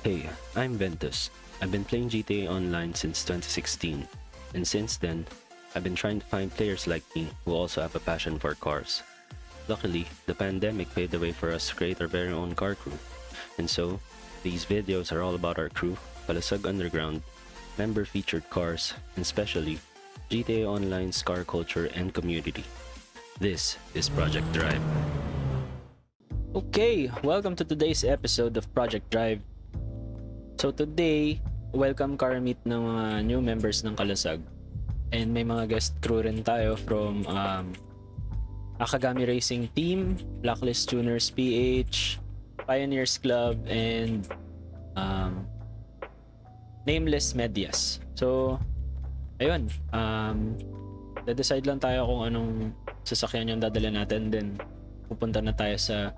Hey, I'm Ventus. I've been playing GTA Online since 2016, and since then, I've been trying to find players like me who also have a passion for cars. Luckily, the pandemic paved the way for us to create our very own car crew. And so, these videos are all about our crew, Kalasag Underground, member-featured cars, and especially GTA Online's car culture and community. This is Project Drive. Okay, welcome to today's episode of Project Drive. So today, welcome car meet ng mga new members ng Kalasag. And may mga guest crew rin tayo from Akagami Racing Team, Blacklist Tuners PH, Pioneers Club, and Nameless Medias. So, ayun, decide lang tayo kung anong sasakyan yung dadala natin, then pupunta na tayo sa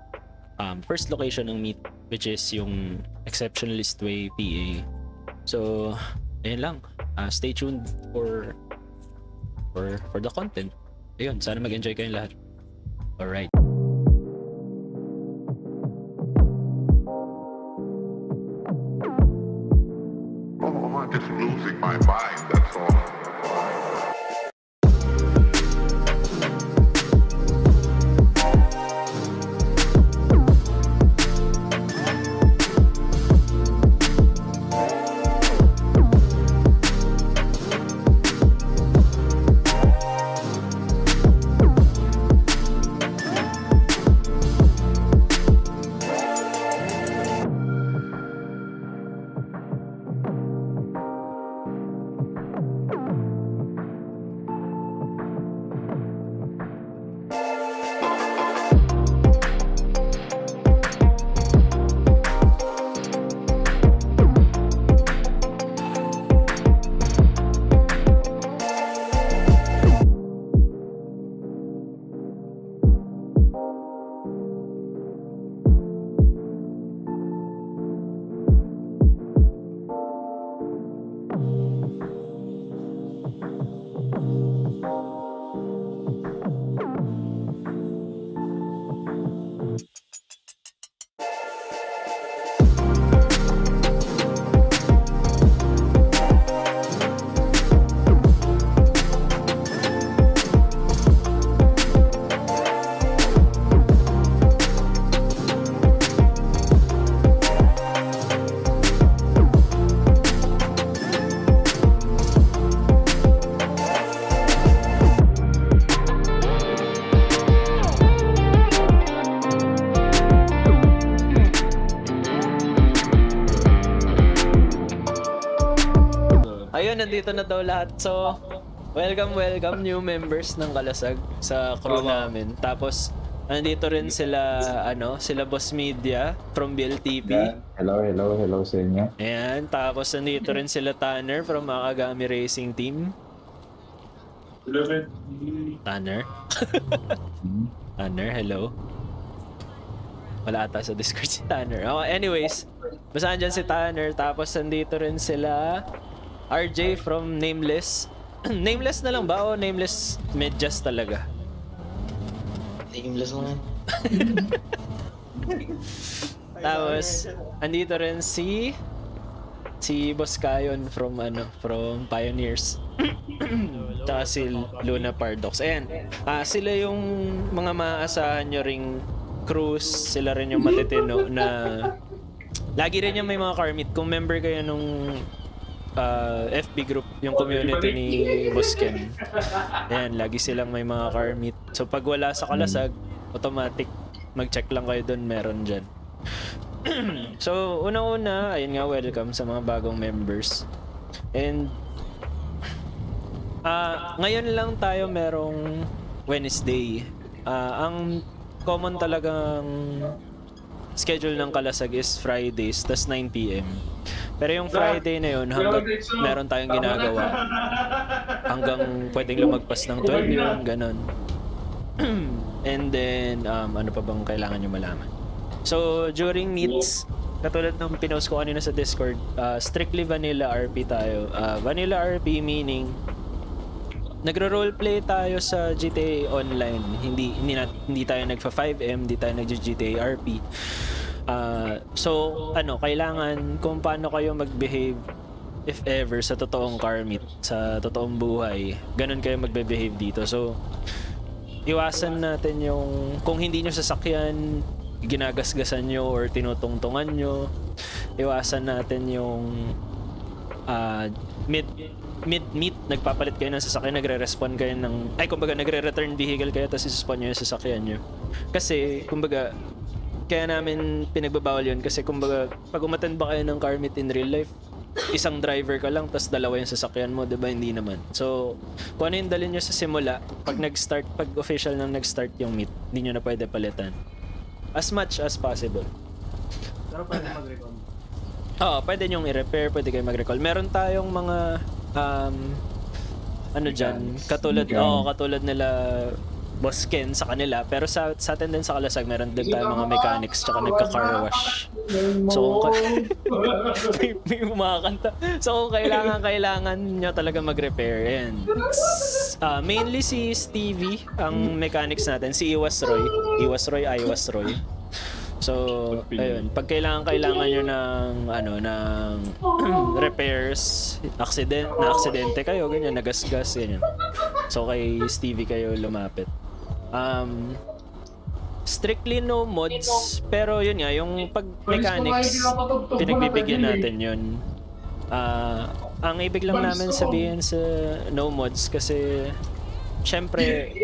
first location ng meet, which is yung Exceptionalist Way, PA. So, ayun lang. Stay tuned for the content. Ayun, sana mag-enjoy kayong lahat. Alright. I'm just losing my mind, that's all. Ayun, nandito na daw lahat. So, welcome new members ng Kalasag sa crew namin. Tapos, nandito rin sila, sila Boss Media from BLTP. Hello sa inyo. Ayan, tapos nandito rin sila Tanner from Akagami Racing Team. Tanner? Tanner, hello. Wala ata sa Discord si Tanner. Oh, anyways, basta andyan si Tanner. Tapos nandito rin sila RJ from Nameless. Nameless na lang ba o Nameless Medias talaga? Nameless lang. Tapos andito rin si Boss Kayon from Pioneers. Tsaka si Luna Paradox. Ayan, sila yung mga maaasahan nyo ring crews. Sila rin yung matitino na lagi rin yung may mga car meet. Kung member kayo nung FB group, yung community ni Boss Ken. Ayan, lagi silang may mga car meet. So pag wala sa Kalasag, automatic mag-check lang kayo doon, meron dyan. So unang-una, ayun nga, welcome sa mga bagong members. And ngayon lang tayo merong Wednesday. Ang common talagang schedule ng Kalasag is Fridays, tas 9 PM. Pero yung Friday na yun, hanggang meron tayong ginagawa, hanggang pwedeng lumagpas ng 12 yun, ganun. And then, ano pa bang kailangan nyo malaman? So, during meets, katulad ng pinost ko kanina sa Discord, strictly vanilla RP tayo. Vanilla RP meaning, nagro-roleplay tayo sa GTA Online. Hindi tayo nagfa 5M, hindi tayo nag-GTA RP. So, kailangan kung paano kayo mag-behave if ever sa totoong car meet, sa totoong buhay, ganun kayo magbe-behave dito. So, iwasan natin yung kung hindi nyo sasakyan, ginagasgasan nyo or tinutungtungan nyo. Iwasan natin yung mid-meet, nagpapalit kayo ng sasakyan, nagre-respond kayo ng, kumbaga nagre-return vehicle kayo tapos isaspawn nyo yung sasakyan nyo. Kasi, kumbaga, kaya namin pinagbabawal yun kasi kumbaga pag umattend ba kayo ng car meet in real life, isang driver ka lang tas dalawa yung sasakyan mo, 'di ba? Hindi naman. So, kung ano yung dalhin nyo sa simula, pag official nang nag-start yung meet, hindi nyo na pwede palitan. As much as possible. Pero pwede mag-recall. Oo, pwede nyong i-repair, pwede kayo mag-recall. Meron tayong mga katulad nila Boss Ken sa kanila, pero sa atin din sa Kalasag meron din tayong mga mechanics tsaka nagka-car wash. So kung may kumakanta. So kung kailangan nyo talaga mag-repair. And mainly si Stevie ang mechanics natin, si Iwas Roy. So ayun, pag kailangan nyo ng repairs, aksidente kayo, ganyan, nagasgas, ganyan. So kay Stevie kayo lumapit. Strictly no mods, pero yun nga, yung pag mechanics, pinagbibigyan natin yun. Ang ibig lang namin sabihin sa no mods kasi syempre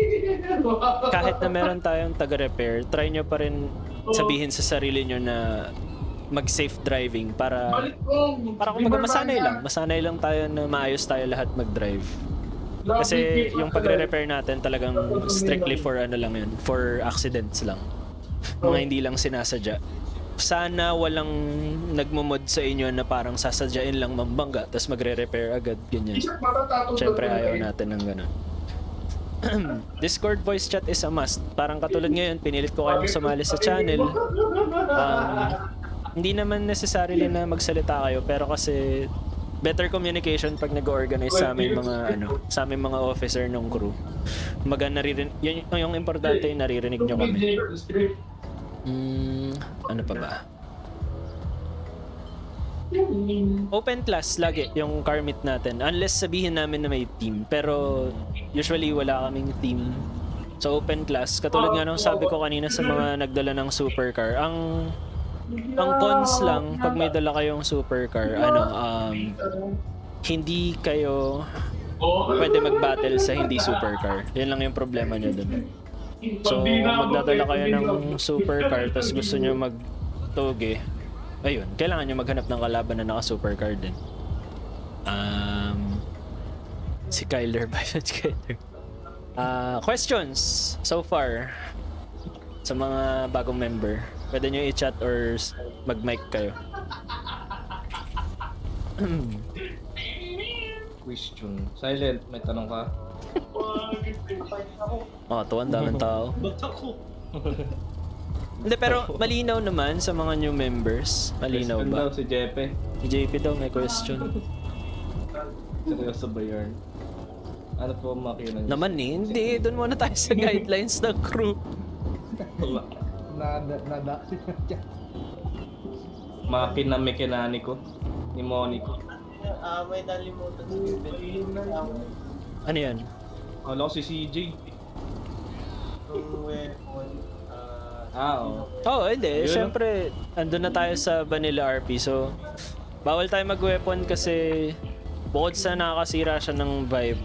kahit na meron tayong taga-repair, try nyo pa rin sabihin sa sarili nyo na mag-safe driving para kumbaga masanay lang tayo na maayos tayo lahat mag-drive. Kasi yung pagre-repair natin talagang strictly for for accidents lang. Mga hindi lang sinasadya. Sana walang nagmumod sa inyo na parang sasadyain lang mambangga tapos magre-repair agad, ganyan. Siyempre ayaw natin ng ganun. Discord voice chat is a must. Parang katulad ngayon, pinilit ko kayong sumali sa channel. Hindi naman necessarily na magsalita kayo, pero kasi better communication pag nag-organize sa aming mga officer ng crew. Yung importante yung naririnig nyo kami. Ano pa ba? Open class lagi yung car meet natin. Unless sabihin namin na may team. Pero usually wala kaming team. So open class. Katulad nga nung sabi ko kanina sa mga nagdala ng supercar. Ang cons lang pag may dala kayong supercar, hindi kayo pwede mag-battle sa hindi supercar. Yan lang yung problema nyo dun. So magdadala kayo ng supercar tapos gusto nyo mag-toge, ayun, kailangan nyo maghanap ng kalaban na naka-supercar din. Si Kyler ba yun? Questions so far sa mga bagong member? Pwede nyo i-chat or mag-mic kayo. Question. Silent, may tanong ka? Tuwan daming tao. Hindi, pero malinaw naman sa mga new members. Malinaw Question ba? daw si Jepe. Si JP daw may question. Seryoso ba yun? Ano po makina niyo? Naman hindi. Doon muna tayo sa guidelines ng crew. Makina mekaniko ni Monico. May nalimutan si Ano yan? Kala ko si CJ. weapon. Oo. Hindi. Yun, Siyempre, andun na tayo sa Vanilla RP. So, bawal tayo mag-weapon kasi bukod sa nakakasira siya ng vibe,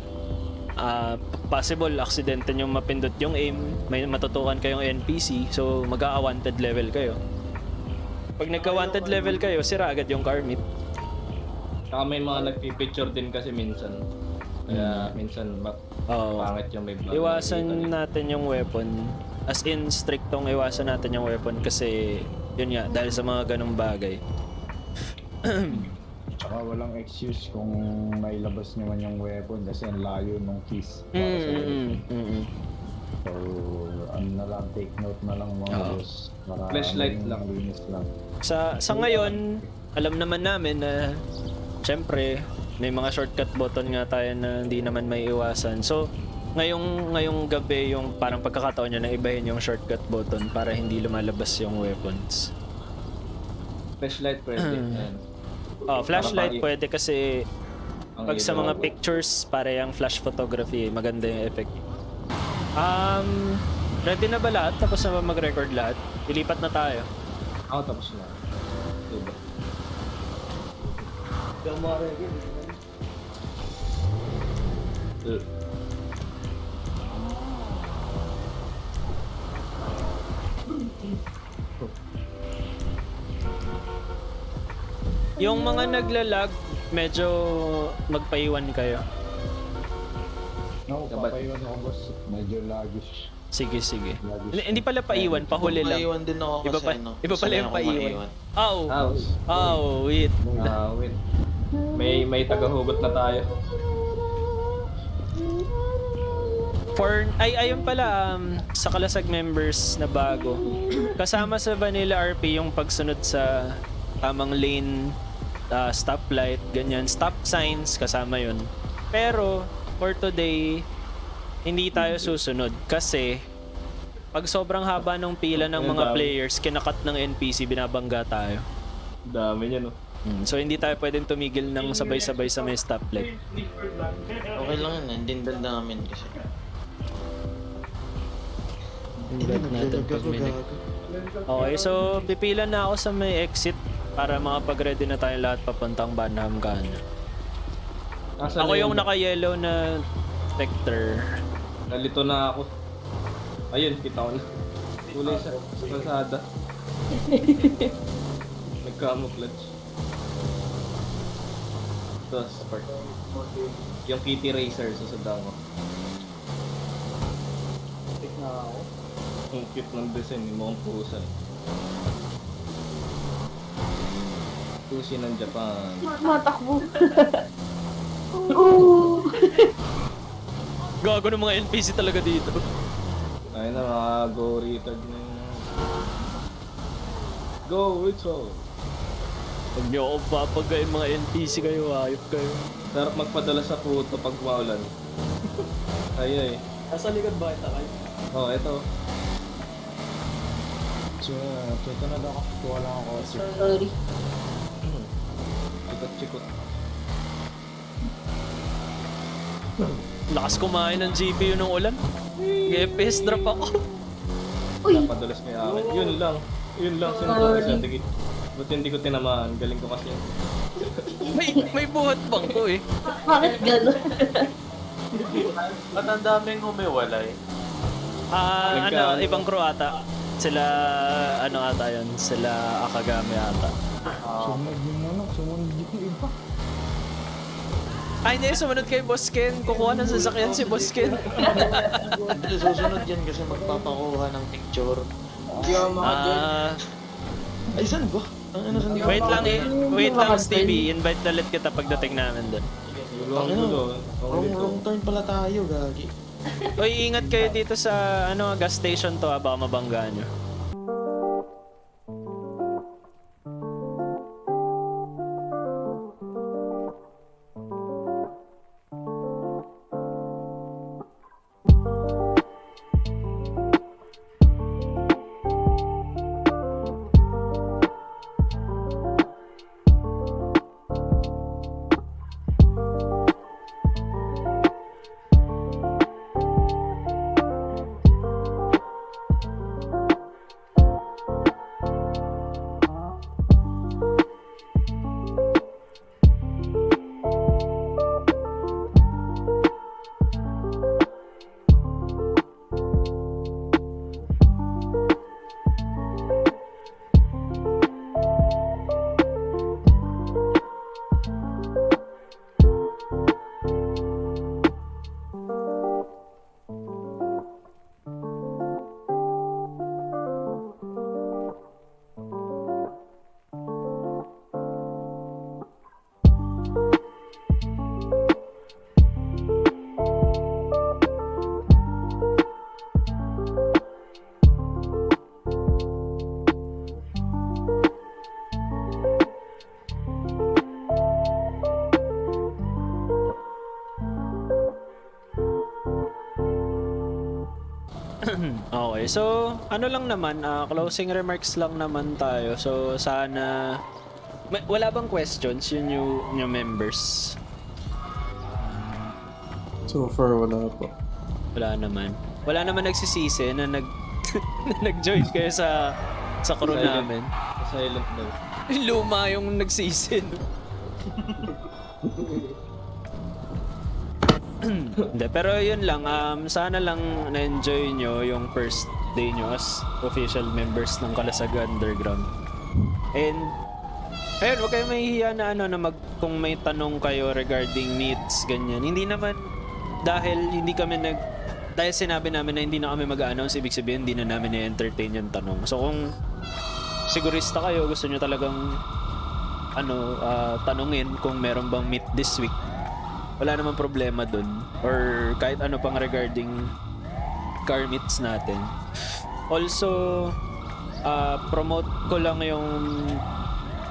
possible aksidente nyo mapindot yung aim, may matutukan kayong NPC, so mag-a-wanted level kayo. Pag nagka-wanted level kayo, sira agad yung car meet. Saka may mga nagpipicture din kasi minsan. Kaya minsan pangit yung may vlog. Iwasan natin yung weapon. As in, strictong iwasan natin yung weapon kasi yun nga, dahil sa mga ganong bagay. Tsaka walang excuse kung nailabas naman yung weapon kasi ang layo ng keys para sa weapon. So, na lang, take note na lang mga boss. Para Flashlight lang. linis lang. Sa ngayon, alam naman namin na syempre, may mga shortcut button nga tayo na hindi naman may iwasan. So, ngayong gabi yung parang pagkakataon nyo na ibahin yung shortcut button para hindi lumalabas yung weapons. Flashlight pwede. Ayan. Flashlight Para pwede kasi Ang pag sa ilaw. mga pictures, pare yung flash photography, maganda yung effect. Ready na ba lahat? Tapos na ba mag-record lahat? Ilipat na tayo. Ako tapos na. Diba? Yung mga naglalag, medyo magpaiwan kayo. No, papaiwan ako boss. Medyo laggish. Sige, sige. Laggish. Hindi pala paiwan, pahuli lang. Maiwan din ako Iba kasi pa, ano. iba pala yung sanay akong paiwan. maiwan. House. Wait. Wait. May tagahugot na tayo. Ayun pala, sa Kalasag members na bago, kasama sa Vanilla RP yung pagsunod sa tamang lane, stoplight, ganyan, stop signs, kasama yun. Pero, for today, hindi tayo susunod kasi pag sobrang haba ng pila ng mga players, kinakat ng NPC, binabangga tayo. Dami niya, no? So, hindi tayo pwedeng tumigil ng sabay-sabay sa may stoplight. Okay lang yun, nandindan namin kasi. Invite natin pag may Okay, so pipila na ako sa may exit para makapag-ready na tayo lahat papuntang Banham Ghana. Nasaan Ako na yung naka-yellow na Vector. Nalito na ako. Ayun, kita ko na. Kulay sa kalsada. Nag-camouflage. Ito, spark. Yung Kitty Racer, susundan ko. Ang cute ng design, yung mukhang pusa. Sushi ng Japan. Matakbo. Oo. Gago ng mga NPC talaga dito. Ayun na, mga go retard na yun. Go, Richard! Huwag niyo ako papagayin mga NPC kayo, ayop kayo. Sarap magpadala sa puto pag maulan. Ay. Nasa likod ba ito kayo? Oh, eto. So, na daw ako. Kuha lang ako. Sorry. Chikot-chikot. Lakas kumain ng GPU ng ulan. FPS drop ako. Uy! Napadalas may akin. Yun lang. Sorry. Sinunod. Buti hindi ko tinamaan. Galing ko kasi. May buhat bang ko eh. Bakit gano'n? Ba't ang daming humiwalay? Ibang crew ata. Sila, ata yun. Sila Akagami ata. Sumunod yung sumunod yung iba. Ay, hindi. Sumunod kay Boss Ken. Kukuha ng sasakyan si Boss Ken. Hindi, susunod yan kasi magpapakuha ng picture. Hindi ako Ay, saan ba? Ang ano saan Wait lang, Stevie. Invite ulit kita pagdating namin doon. Gulo. Wrong turn pala tayo, gagi. Uy, ingat kayo dito sa gas station to, baka mabangga nyo. Okay, so ano lang naman, closing remarks lang naman tayo. So sana wala bang questions yung new members? So far, wala po. Wala naman. Wala naman nagsisisi na na nag-join kayo sa crew Silent. namin. Silent daw. Luma yung nagsisi. No? Hindi, pero yun lang, sana lang na-enjoy nyo yung first day nyo as official members ng Kalasag Underground. And ayun, huwag kayong mahihiya na kung may tanong kayo regarding needs, ganyan. Hindi naman dahil dahil sinabi namin na hindi na kami mag-announce, ibig sabihin hindi na namin i-entertain yung tanong. So kung sigurista kayo, gusto nyo talagang tanungin kung meron bang meet this week, wala namang problema dun. Or kahit ano pang regarding car meets natin. Also, promote ko lang yung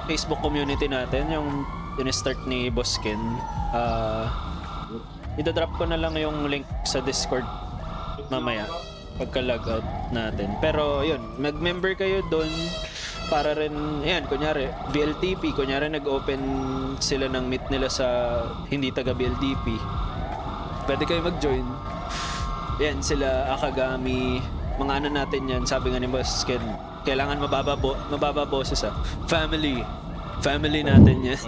Facebook community natin, yung in-start ni Boss Ken. Ida-drop ko na lang yung link sa Discord mamaya pagka-logout natin. Pero yun, mag-member kayo doon para rin, yan, kunyari, BLTP, kunyari nag-open sila ng meet nila sa hindi taga BLTP. Pwede kayo mag-join. Yan, sila Akagami, mga ano natin yan, sabi nga ni Boss Ken, kailangan mababa boses Family natin yan.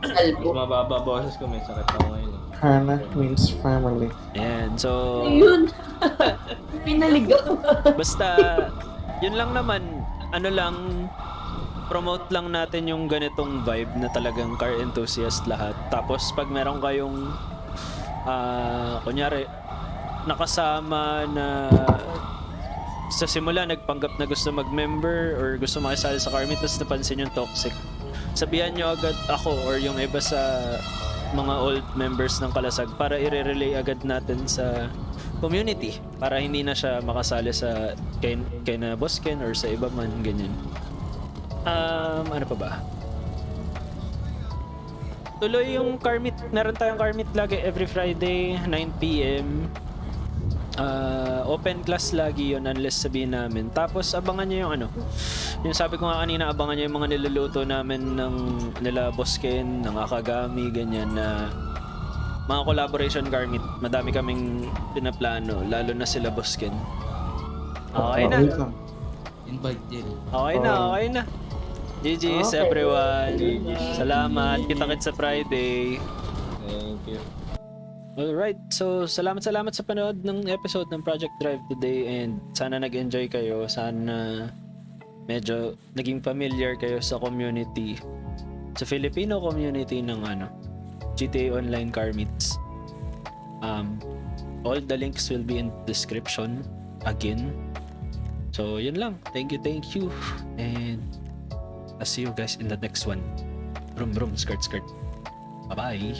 Albo. Mababa boses ko, may sakit ako ngayon. Hana means family. Ayan, so Yun. Pinaligaw. basta yun lang naman, promote lang natin yung ganitong vibe na talagang car enthusiast lahat. Tapos pag meron kayong kunyari nakasama na sa simula nagpanggap na gusto mag-member or gusto makisali sa car meet, tapos napansin yung toxic, sabihan nyo agad ako or yung iba sa mga old members ng Kalasag para i-relay agad natin sa community para hindi na siya makasali sa kay na Boss Ken or sa iba man, ganyan. Ano pa ba? Tuloy yung car meet. Meron tayong car meet lagi every Friday 9 PM. Open class lagi yon unless sabihin namin. Tapos abangan nyo yung yung sabi ko nga kanina, abangan nyo yung mga niluluto namin ng nila Boss Ken, ng Akagami, ganyan na mga collaboration car meet. Madami kaming pinaplano, lalo na sila Boss Ken. Okay na. Wait lang. Okay na. GG's everyone. Salamat. Kita-kits sa Friday. Thank you. Alright, so salamat sa panood ng episode ng Project Drive today, and sana nag-enjoy kayo, sana medyo naging familiar kayo sa community, sa Filipino community ng GTA Online Car Meets. All the links will be in description again. So yun lang, thank you, and I'll see you guys in the next one. Brum brum, skirt, bye bye.